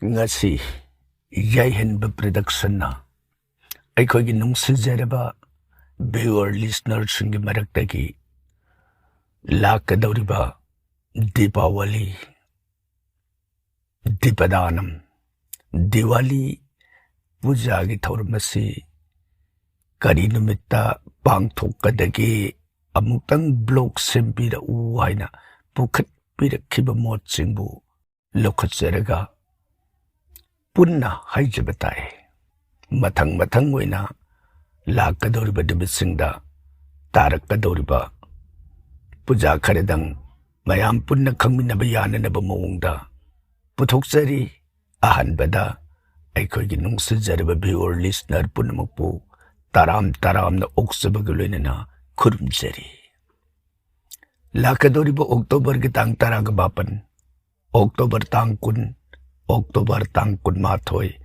ngasi yaihenba production na aikhogi nungsinjaraba viewer listener singi maraktagi lakadawriba Deepawali Deepadanam Diwali puja gi thawramasi kari numitta pangthokadagi amutang blog sempira u haina pukhat pirakhiba mot singbu lokhatsaraga punna haijabatai mathang oina lakadawriba numitsinda tarakadawriba puja kharedang mayam punna khangminaba yananaba mawongda puthokjari ahanbada aikhoigi nungsinjaraba viewer listener punamakpu taramna oksabagga loinana khurumjari lakadawriba October gi tang 18 October tang 10 October tang 18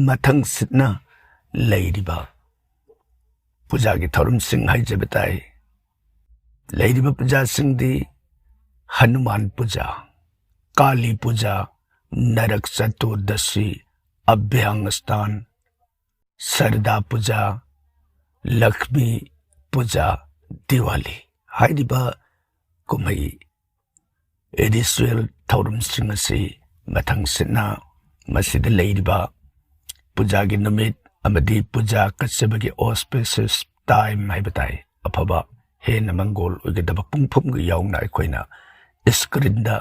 mathang sitna leiriba puja gi thorum sing haijabatai leiriba puja singdi Hanuman puja Kali puja Narak Chaturdasi Abhyangastan Sarda puja Lakshmi puja Diwali hairiba kumai edisuel thorum singasi mathang sitna masida leiriba puja gi numit amadi puja katsabagi auspicious time haibatai afaba hena mangol ugadaba pungphum gi yaungna aikoina screen da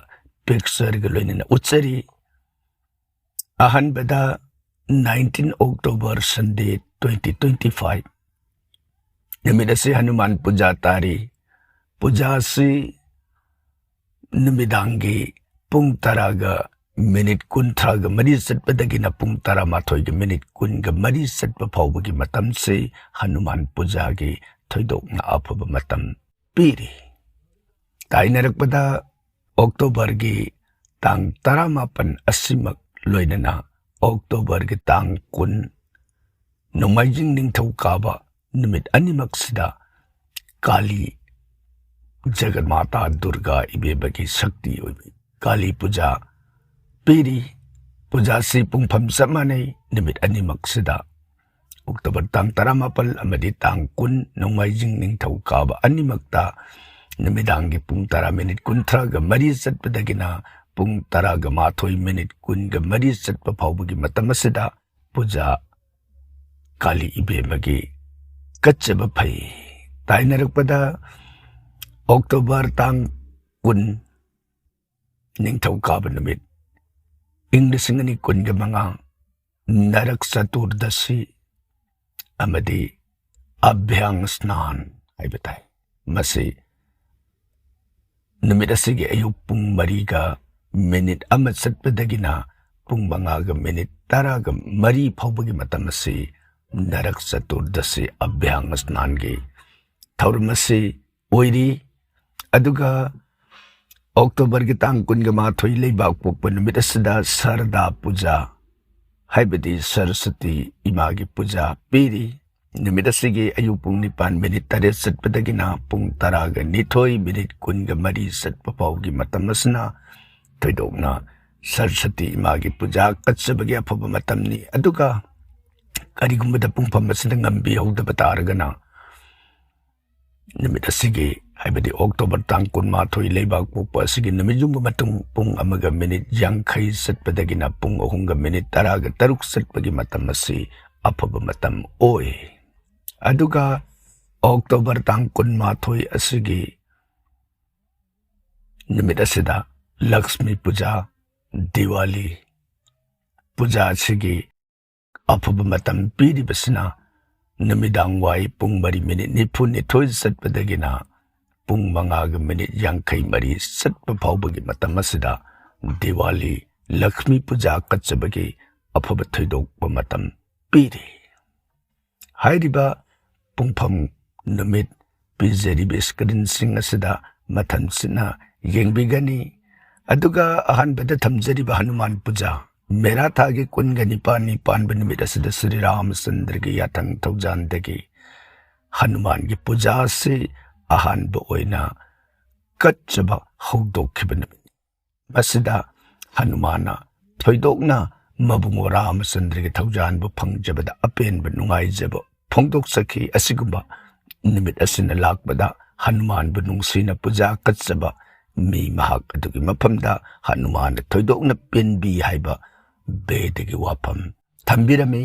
picture ga loinina uchari ahanbada 19 October Sunday 2025 namidasi Hanuman puja tari puja si namidangi pung taraga minute kun thraga mari satpadagina pung tara mathoi ga minute kun ga mari satpa phawbagi matam se Hanuman puja gi thoidok na afaba matam piri tainarakpada October gi tang 18 asimak loinana October gi tang 10 Nomaijing ningthau kaba numit animak sida Kali Jaganmata Durga ibebagi shakti oibi Kali puja piri puja si pungpham samanai numit animak sida October tang 18 amadi tang 10 Nomaijing ningthau kaba animakta namidangi pung 10 minute kunthraga mari satpadagina pung 10 minute kunga mari satpa phawbagi matamasida puja Kali ibemagi kachaba phai tainarakpada October tang 10 ningthau kaba namit inglisingani kunga mga Narak Chaturdasi amadi Abhyangasnan haibatai masi numit asigi ayuk pung mariga minute amat satpadagina pung mangaga minute taraga mari phawbagi matamasi Narak Chaturdasi Abhyangasnan gi thawramasi oiri aduga October gi tang 18 leibak pokpa numit asida Sarda puja haibadi Saraswati imagi puja piri numit asigi ayuk pung 9 minute tare satpadagina pung taraga nithoi minute kunga mari satpa phawgi matamasna thoidokna Saraswati imagi puja katsabagi afaba matamni aduga karigumbada pungpham asida ngambi howdaba taragana numit asigi haibadi October tang 18 leibak pokpa asigi numijumba matung pung amaga minute yangkhai satpadagina pung 3 minute taraga taruk satpagi matamasi afaba matam oi aduga October tang 18 asigi numit asida Lakshmi puja Diwali puja asigi afaba matam piribasina namidang wai pung 3 minute nithoi satpadagina pung 5 minute yangkhai mari satpa phawbagi matamasida Diwali Lakshmi puja katsabagi afaba thoidokpa matam piri hairiba pungpham numit pizariba screen sing asida mathansina yengbigani aduga ahanbada thamjariba Hanuman puja Meratha gi kunga nipani panbanumit asida Sri Ramchandra gi yathang thaujandagi Hanuman gi puja se ahanba oina kachaba howdokkhibani masida Hanumana thoidokna ꯃꯕꯨꯡ ꯔꯥꯃꯆꯟꯗ꯭ꯔꯒꯤ ꯊꯧꯖꯥꯟꯕꯨ ꯐꯪꯖꯕꯗ ꯑꯄꯦꯟꯕ ꯅꯨꯡꯉꯥꯏꯖꯕ ꯐꯣꯡꯗꯣꯛꯆꯈꯤ꯫ ꯑꯁꯤꯒꯨꯝꯕ ꯅꯨꯃꯤꯠ ꯑꯁꯤꯅ ꯂꯥꯛꯄꯗ ꯍꯅꯨꯃꯥꯟꯕꯨ ꯅꯨꯡꯁꯤꯅ ꯄꯨꯖꯥ ꯀꯠꯆꯕ ꯃꯤ ꯃꯍꯥꯛ ꯑꯗꯨꯒꯤ ꯃꯐꯝꯗ ꯍꯅꯨꯃꯥꯟꯅ ꯊꯣꯏꯗꯣꯛꯅ ꯄꯦꯟꯕꯤ ꯍꯥꯏꯕ ꯕꯦꯗꯒꯤ ꯋꯥꯐꯝ ꯊꯝꯕꯤꯔꯝꯃꯤ꯫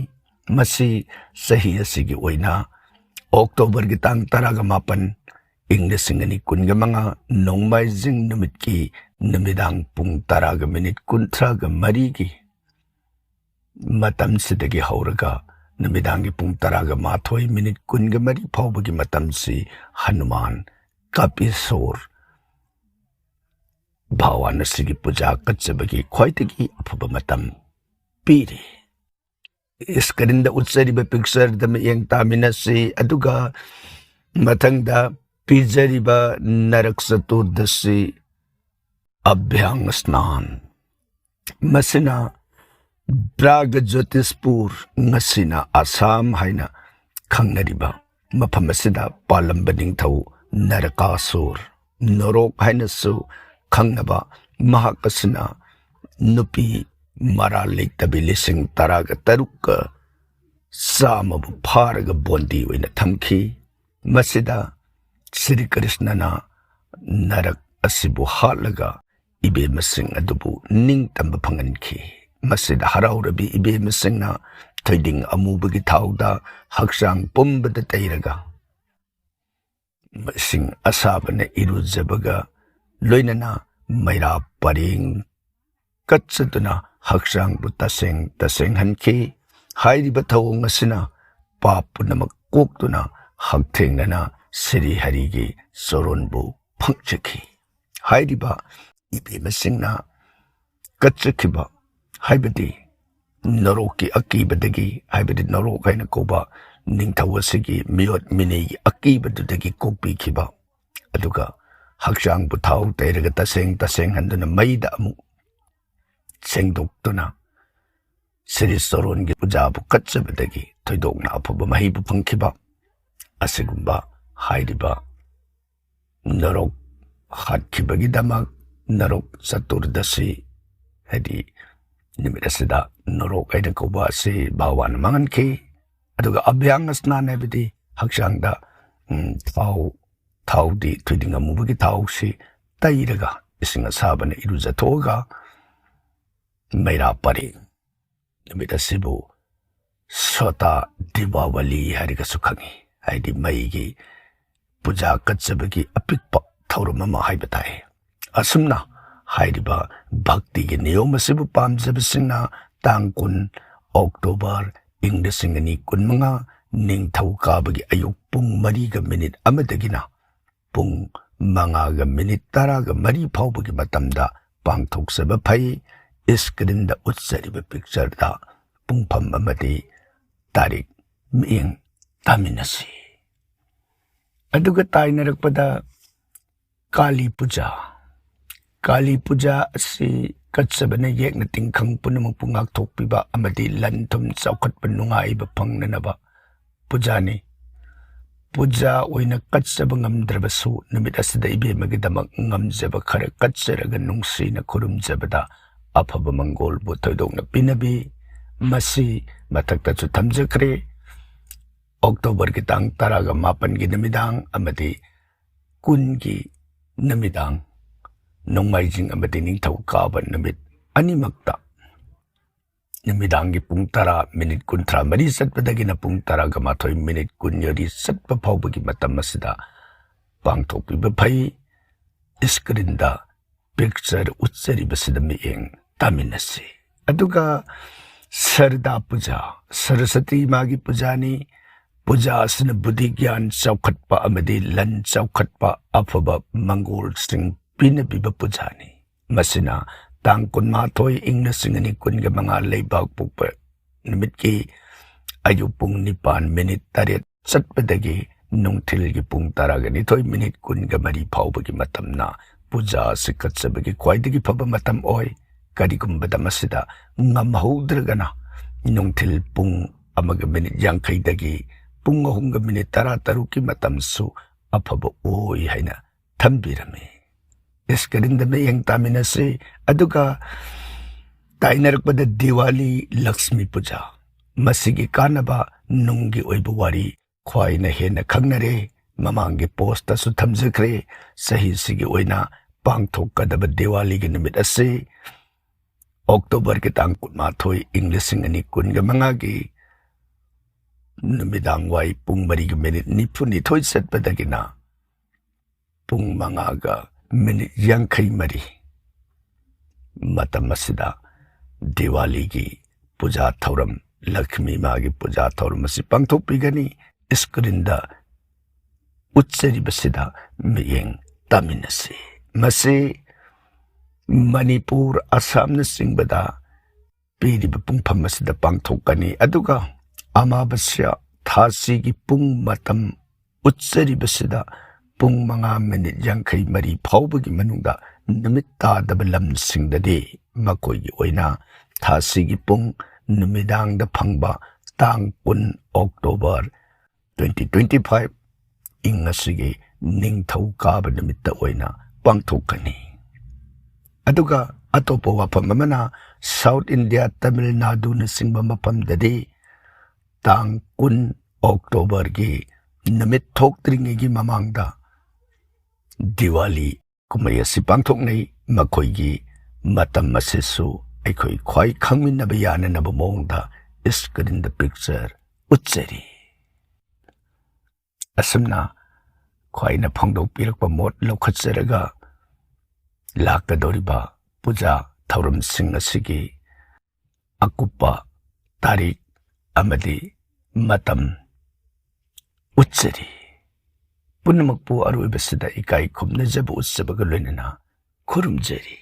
ꯃꯁꯤ ꯆꯍꯤ ꯑꯁꯤꯒꯤ ꯑꯣꯏꯅ ꯑꯣꯛꯇꯣꯕꯔꯒꯤ ꯇꯥꯡ 18, ꯏꯪ 2015 ꯅꯣꯡꯃꯥꯏꯖꯤꯡ ꯅꯨꯃꯤꯠꯀꯤ ꯅꯨꯃꯤꯗꯥꯡ ꯄꯨꯡ 10:33 ꯃꯇꯝꯁꯤꯗꯒꯤ ꯍꯧꯔꯒ ꯅꯨꯃꯤꯗꯥꯡꯒꯤ ꯄꯨꯡ 11:23 ꯐꯥꯎꯕꯒꯤ ꯃꯇꯝꯁꯤ ꯍꯅꯨꯃꯥꯟ ꯀꯄꯤꯁꯣꯔ ꯚꯒꯋꯥꯟ ꯑꯁꯤꯒꯤ ꯄꯨꯖꯥ ꯀꯠꯆꯕꯒꯤ ꯈ꯭ꯋꯥꯏꯗꯒꯤ ꯑꯐꯕ ꯃꯇꯝ ꯄꯤꯔꯤ꯫ ꯏꯁꯀ꯭ꯔꯤꯟꯗ ꯎꯠꯆꯔꯤꯕ ꯄꯤꯛꯆꯔꯗ ꯃꯤꯠꯌꯦꯡ ꯇꯥꯃꯤꯟꯅꯁꯤ, ꯑꯗꯨꯒ ꯃꯊꯪꯗ ꯄꯤꯖꯔꯤꯕ ꯅꯔꯛ ꯆꯇꯨꯔꯗꯁꯤ ꯑꯚ꯭ꯌꯪ ꯁ꯭ꯅꯥꯟ, ꯃꯁꯤꯅ ꯕ꯭ꯔꯥꯒꯖꯣꯇꯤꯁꯄꯨꯔ ꯉꯁꯤꯅ ꯑꯁꯥꯝ ꯍꯥꯏꯅ ꯈꯪꯅꯔꯤꯕ ꯃꯐꯝ ꯑꯁꯤꯗ ꯄꯥꯜꯂꯝꯕ ꯅꯤꯡꯊꯧ ꯅꯔꯀꯥꯁꯨꯔ, ꯅꯣꯔꯣꯛ ꯍꯥꯏꯅꯁꯨ ꯈꯪꯅꯕ ꯃꯍꯥꯛ ꯑꯁꯤꯅ ꯅꯨꯄꯤ ꯃꯔꯥꯜ ꯂꯩꯇꯕꯤ 13,100 ꯐꯥꯔꯒ ꯕꯣꯟꯗꯤ ꯑꯣꯏꯅ ꯊꯝꯈꯤ꯫ ꯃꯁꯤꯗ ꯁ꯭ꯔꯤ ꯀ꯭ꯔꯤꯁꯅꯅ ꯅꯔꯛ ꯑꯁꯤꯕꯨ ꯍꯥꯠꯂꯒ ꯏꯕꯦꯝꯃꯁꯤꯡ ꯑꯗꯨꯕꯨ ꯅꯤꯡꯇꯝꯕ ꯐꯪꯍꯟꯈꯤ꯫ ꯃꯁꯤꯗ ꯍꯔꯥꯎꯔꯕꯤ ꯏꯕꯦꯝꯃꯁꯤꯡꯅ ꯊꯣꯏꯗꯤꯡ ꯑꯃꯨꯕꯒꯤ ꯊꯥꯎꯗ ꯍꯛꯆꯥꯡ ꯄꯨꯝꯕꯗ ꯇꯩꯔꯒ ꯏꯁꯤꯡ ꯑꯁꯥꯕꯅ ꯏꯔꯨꯖꯕꯒ ꯂꯣꯏꯅꯅ ꯃꯩꯔꯥ ꯄꯔꯦꯡ ꯀꯠꯆꯗꯨꯅ ꯍꯛꯆꯥꯡꯕꯨ ꯇꯁꯦꯡꯍꯟꯈꯤ꯫ ꯍꯥꯏꯔꯤꯕ ꯊꯧꯑꯣꯡ ꯑꯁꯤꯅ ꯄꯥꯞ ꯄꯨꯝꯅꯃꯛ ꯀꯣꯛꯇꯨꯅ ꯍꯛꯊꯦꯡꯅꯅ ꯁ꯭ꯔꯤ ꯍꯔꯤꯒꯤ ꯆꯣꯔꯣꯟꯕꯨ ꯐꯪꯖꯈꯤ꯫ ꯍꯥꯏꯔꯤꯕ ꯏꯕꯦꯝꯃꯁꯤꯡꯅ ꯀꯠꯆꯈꯤꯕ ꯍꯥꯏꯕꯗꯤ ꯅꯣꯔꯣꯛꯀꯤ ꯑꯀꯤꯕꯗꯒꯤ, ꯍꯥꯏꯕꯗꯤ ꯅꯣꯔꯣꯛ ꯍꯥꯏꯅ ꯀꯧꯕ ꯅꯤꯡꯊꯧ ꯑꯁꯤꯒꯤ ꯃꯤꯑꯣꯠ ꯃꯤꯅꯩꯒꯤ ꯑꯀꯤꯕꯗꯨꯗꯒꯤ ꯀꯣꯛꯄꯤꯈꯤꯕ, ꯑꯗꯨꯒ ꯍꯛꯆꯥꯡꯕꯨ ꯊꯥꯎ ꯇꯩꯔꯒ ꯇꯁꯦꯡꯍꯟꯗꯨꯅ ꯃꯩꯗ ꯑꯃꯨꯛ ꯁꯦꯡꯗꯣꯛꯇꯨꯅ ꯁ꯭ꯔꯤ ꯆꯣꯔꯣꯟꯒꯤ ꯄꯨꯖꯥꯕꯨ ꯀꯠꯆꯕꯗꯒꯤ ꯊꯣꯏꯗꯣꯛꯅ ꯑꯐꯕ ꯃꯍꯩꯕꯨ ꯐꯪꯈꯤꯕ ꯑꯁꯤꯒꯨꯝꯕ ꯍꯥꯏꯔꯤꯕ ꯅꯣꯔꯣꯛ ꯍꯥꯠꯈꯤꯕꯒꯤꯗꯃꯛ ꯅꯔꯛ ꯆꯇꯨꯔꯗꯁꯤ ꯍꯥꯏꯗꯤ ꯅꯨꯃꯤꯠ ꯑꯁꯤꯗ ꯅꯣꯔꯣꯛ ꯍꯥꯏꯅ ꯀꯧꯕ ꯑꯁꯤ ꯚꯒꯋꯥꯟꯅ ꯃꯥꯡꯍꯟꯈꯤ꯫ ꯑꯗꯨꯒ ꯑꯚ꯭ꯌꯪ ꯁ꯭ꯅꯥꯟ ꯍꯥꯏꯕꯗꯤ ꯍꯛꯆꯥꯡꯗ ꯊꯥꯎꯗꯤ ꯊꯣꯏꯗꯤꯡ ꯑꯃꯨꯕꯒꯤ ꯊꯥꯎꯁꯤ ꯇꯩꯔꯒ ꯏꯁꯤꯡ ꯑꯁꯥꯕꯅ ꯏꯔꯨꯖꯊꯣꯛꯑꯒ ꯃꯩꯔꯥ ꯄꯔꯦꯡ, ꯅꯨꯃꯤꯠ ꯑꯁꯤꯕꯨ ꯁꯣꯇꯥ ꯗꯤꯄꯥꯋꯂꯤ ꯍꯥꯏꯔꯒꯁꯨ ꯈꯪꯉꯤ, ꯍꯥꯏꯗꯤ ꯃꯩꯒꯤ ꯄꯨꯖꯥ ꯀꯠꯆꯕꯒꯤ ꯑꯄꯤꯛꯄ ꯊꯧꯔꯝ ꯑꯃ ꯍꯥꯏꯕ ꯇꯥꯏ꯫ ꯑꯁꯨꯝꯅ ꯍꯥꯏꯔꯤꯕ ꯚꯛꯇꯤꯒꯤ ꯅꯤꯌꯣꯝ ꯑꯁꯤꯕꯨ ꯄꯥꯝꯖꯕꯁꯤꯡꯅ ꯇꯥꯡ 10 ꯑꯣꯛꯇꯣꯕꯔ ꯏꯪ 2015 ꯅꯤꯡꯊꯧ ꯀꯥꯕꯒꯤ ꯑꯌꯨꯛ ꯄꯨꯡ 4:01 ꯄꯨꯡ 5:13 ꯐꯥꯎꯕꯒꯤ ꯃꯇꯝꯗ ꯄꯥꯡꯊꯣꯛꯆꯕ ꯐꯩ꯫ ꯏꯁꯀ꯭ꯔꯤꯟꯗ ꯎꯠꯆꯔꯤꯕ ꯄꯤꯛꯆꯔꯗ ꯄꯨꯡꯐꯝ ꯑꯃꯗꯤ ꯇꯥꯔꯤꯛ ꯃꯤꯠꯌꯦꯡ ꯇꯥꯃꯤꯟꯅꯁꯤ꯫ ꯑꯗꯨꯒ ꯇꯥꯏꯅꯔꯛꯄꯗ ꯀꯥꯂꯤ ꯄꯨꯖꯥ ꯑꯁꯤ ꯀꯠꯆꯕꯅ ꯌꯦꯛꯅ ꯇꯤꯡꯈꯪ ꯄꯨꯝꯅꯃꯛꯄꯨ ꯉꯥꯛꯊꯣꯛꯄꯤꯕ ꯑꯃꯗꯤ ꯂꯟ ꯊꯨꯝ ꯆꯥꯎꯈꯠꯄ ꯅꯨꯡꯉꯥꯏꯕ ꯐꯪꯅꯅꯕ ꯄꯨꯖꯥꯅꯤ꯫ ꯄꯨꯖꯥ ꯑꯣꯏꯅ ꯀꯠꯆꯕ ꯉꯝꯗ꯭ꯔꯕꯁꯨ ꯅꯨꯃꯤꯠ ꯑꯁꯤꯗ ꯏꯕꯦꯝꯃꯒꯤꯗꯃꯛ ꯉꯝꯖꯕ ꯈꯔ ꯀꯠꯆꯔꯒ ꯅꯨꯡꯁꯤꯅ ꯈꯨꯔꯨꯝꯖꯕꯗ ꯑꯐꯕ ꯃꯪꯒꯣꯜꯕꯨ ꯊꯣꯏꯗꯣꯛꯅ ꯄꯤꯅꯕꯤ꯫ ꯃꯁꯤ ꯃꯊꯛꯇꯁꯨ ꯊꯝꯖꯈ꯭ꯔꯦ꯫ ꯑꯣꯛꯇꯣꯕꯔꯒꯤ ꯇꯥꯡ 18 ꯅꯨꯃꯤꯗꯥꯡ ꯑꯃꯗꯤ 10 ꯅꯨꯃꯤꯗꯥꯡ, ꯅꯣꯡꯃꯥꯏꯖꯤꯡ ꯑꯃꯗꯤ ꯅꯤꯡꯊꯧꯀꯥꯕ ꯅꯨꯃꯤꯠ ꯑꯅꯤꯃꯛꯇ ꯅꯨꯃꯤꯗꯥꯡꯒꯤ ꯄꯨꯡ 10:33 ꯆꯠꯄꯗꯒꯤꯅ ꯄꯨꯡ 11:20 ꯆꯠꯄ ꯐꯥꯎꯕꯒꯤ ꯃꯇꯝ ꯑꯁꯤꯗ ꯄꯥꯡꯊꯣꯛꯄꯤꯕ ꯐꯩ꯫ ꯏꯁꯀ꯭ꯔꯤꯟꯗ ꯄꯤꯛꯆꯔ ꯎꯠꯆꯔꯤꯕꯁꯤꯗ ꯃꯤꯠꯌꯦꯡ ꯇꯥꯃꯤꯟꯅꯁꯤ꯫ ꯑꯗꯨꯒ ꯁꯔꯗꯥ ꯄꯨꯖꯥ, ꯁꯔꯁꯇꯤ ꯃꯥꯒꯤ ꯄꯨꯖꯥꯅꯤ꯫ ꯄꯨꯖꯥ ꯑꯁꯤꯅ ꯕꯨꯙꯤ ꯒ꯭ꯌꯥꯟ ꯆꯥꯎꯈꯠꯄ ꯑꯃꯗꯤ ꯂꯟ ꯆꯥꯎꯈꯠꯄ ꯑꯐꯕ ꯃꯪꯒꯣꯜꯁꯤꯡ ꯄꯤꯅꯕꯤꯕ ꯄꯨꯖꯥꯅꯤ꯫ ꯃꯁꯤꯅ ꯇꯥꯡ 12 ꯏꯪ 2015 ꯂꯩꯕꯥꯛ ꯄꯣꯛꯄ ꯅꯨꯃꯤꯠꯀꯤ ꯑꯌꯨꯛ ꯄꯨꯡ 9:08 ꯆꯠꯄꯗꯒꯤ ꯅꯨꯡꯊꯤꯜꯒꯤ ꯄꯨꯡ 12:23 ꯐꯥꯎꯕꯒꯤ ꯃꯇꯝꯅ ꯄꯨꯖꯥ ꯑꯁꯤ ꯀꯠꯆꯕꯒꯤ ꯈ꯭ꯋꯥꯏꯗꯒꯤ ꯐꯕ ꯃꯇꯝ ꯑꯣꯏ꯫ ꯀꯔꯤꯒꯨꯝꯕꯗ ꯃꯁꯤꯗ ꯉꯝꯍꯧꯗ꯭ꯔꯒꯅ ꯅꯨꯡꯊꯤꯜ ꯄꯨꯡ 1:50 ꯄꯨꯡ 3:13 ꯃꯇꯝꯁꯨ ꯑꯐꯕ ꯑꯣꯏ ꯍꯥꯏꯅ ꯊꯝꯕꯤꯔꯝꯃꯤ꯫ ꯏꯁꯀ꯭ꯔꯤꯟꯗ ꯃꯤꯠꯌꯦꯡ ꯇꯥꯃꯤꯟꯅꯁꯤ꯫ ꯑꯗꯨꯒ ꯇꯥꯏꯅꯔꯛꯄꯗ ꯗꯤꯋꯥꯂꯤ ꯂꯛꯁꯃꯤ ꯄꯨꯖꯥ ꯃꯁꯤꯒꯤ ꯀꯥꯟꯅꯕ ꯅꯨꯡꯒꯤ ꯑꯣꯏꯕ ꯋꯥꯔꯤ ꯈ꯭ꯋꯥꯏꯅ ꯍꯦꯟꯅ ꯈꯪꯅꯔꯦ ꯃꯃꯥꯡꯒꯤ ꯄꯣꯁꯇꯁꯨ ꯊꯝꯖꯈ꯭ꯔꯦ ꯆꯍꯤꯁꯤꯒꯤ ꯑꯣꯏꯅ ꯄꯥꯡꯊꯣꯛꯀꯗꯕ ꯗꯤꯋꯥꯂꯤꯒꯤ ꯅꯨꯃꯤꯠ ꯑꯁꯤ ꯑꯣꯛꯇꯣꯕꯔꯒꯤ ꯇꯥꯡ 12 ꯏꯪ 2015ꯒꯤ ꯅꯨꯃꯤꯗꯥꯡ ꯋꯥꯏ ꯄꯨꯡ 4:92 ꯆꯠꯄꯗꯒꯤꯅ ꯄꯨꯡ 5:53 ꯃꯇꯝ ꯑꯁꯤꯗ ꯗꯤꯋꯥꯂꯤꯒꯤ ꯄꯨꯖꯥ ꯊꯧꯔꯝ ꯂꯛష్ꯃꯤ ꯃꯥꯒꯤ ꯄꯨꯖꯥ ꯊꯧꯔꯝ ꯑꯁꯤ ꯄꯥꯡꯊꯣꯛꯄꯤꯒꯅꯤ ꯏꯁꯀ꯭ꯔꯤꯟꯗ ꯎꯠꯆꯔꯤꯕꯁꯤꯗ ꯃꯤꯠꯌꯦꯡ ꯇꯥꯃꯤꯟꯅꯁꯤ ꯃꯁꯤ ꯃꯅꯤꯄꯨꯔ ꯑꯁꯥꯝꯅꯆꯤꯡꯕꯗ ꯄꯤꯔꯤꯕ ꯄꯨꯡꯐꯝ ꯑꯁꯤꯗ ꯄꯥꯡꯊꯣꯛꯀꯅꯤ ꯑꯗꯨꯒ ꯑꯃꯥꯕꯁ꯭ꯌꯥ ꯊꯥꯁꯤꯒꯤ ꯄꯨꯡ ꯃꯇꯝ ꯎꯠꯆꯔꯤꯕꯁꯤꯗ ꯄꯨꯡ 5:53 ꯐꯥꯎꯕꯒꯤ ꯃꯅꯨꯡꯗ ꯅꯨꯃꯤꯠ ꯇꯥꯗꯕ ꯂꯝꯁꯤꯡꯗꯗꯤ ꯃꯈꯣꯏꯒꯤ ꯑꯣꯏꯅ ꯊꯥꯁꯤꯒꯤ ꯄꯨꯡ ꯅꯨꯃꯤꯗꯥꯡꯗ ꯐꯪꯕ ꯇꯥꯡ 10 ꯑꯣꯛꯇꯣꯕꯔ 2025 ꯏꯪ ꯑꯁꯤꯒꯤ ꯅꯤꯡꯊꯧꯀꯥꯕ ꯅꯨꯃꯤꯠꯇ ꯑꯣꯏꯅ ꯄꯥꯡꯊꯣꯛꯀꯅꯤ ꯑꯗꯨꯒ ꯑꯇꯣꯞꯄ ꯋꯥꯐꯝ ꯑꯃꯅ ꯁꯥꯎꯠ ꯏꯟꯗꯤꯌꯥ ꯇꯥꯃꯤꯜ ꯅꯥꯗꯨꯅꯆꯤꯡꯕ ꯃꯐꯝꯗꯗꯤ ꯇꯥꯡ 10 ꯑꯣꯛꯇꯣꯕꯔꯒꯤ ꯅꯨꯃꯤꯠ ꯊꯣꯛꯇ꯭ꯔꯤꯉꯩꯒꯤ ꯃꯃꯥꯡꯗ ꯗꯤꯋꯥꯂꯤ ꯀꯨꯝꯍꯩ ꯑꯁꯤ ꯄꯥꯡꯊꯣꯛꯅꯩ ꯃꯈꯣꯏꯒꯤ ꯃꯇꯝ ꯑꯁꯤꯁꯨ ꯑꯩꯈꯣꯏ ꯈ꯭ꯋꯥꯏ ꯈꯪꯃꯤꯟꯅꯕ ꯌꯥꯅꯅꯕ ꯃꯑꯣꯡꯗ ꯏꯁꯀ꯭ꯔꯤꯟꯗ ꯄꯤꯛꯆꯔ ꯎꯠꯆꯔꯤ ꯑꯁꯨꯝꯅ ꯈ꯭ꯋꯥꯏꯅ ꯐꯣꯡꯗꯣꯛꯄꯤꯔꯛꯄ ꯃꯣꯠ ꯂꯧꯈꯠꯆꯔꯒ ꯂꯥꯛꯀꯗꯧꯔꯤꯕ ꯄꯨꯖꯥ ꯊꯧꯔꯝꯁꯤꯡ ꯑꯁꯤꯒꯤ ꯑꯀꯨꯞꯄ ꯇꯥꯔꯤꯛ ꯑꯃꯗꯤ ꯃꯇꯝ ꯎꯠꯆꯔꯤ ꯄꯨꯝꯅꯃꯛꯄꯨ ꯑꯔꯣꯏꯕꯁꯤꯗ ꯏꯀꯥꯏ ꯈꯨꯝꯅꯖꯕ ꯎꯠꯆꯕꯒ ꯂꯣꯏꯅꯅ ꯈꯨꯔꯨꯝꯖꯔꯤ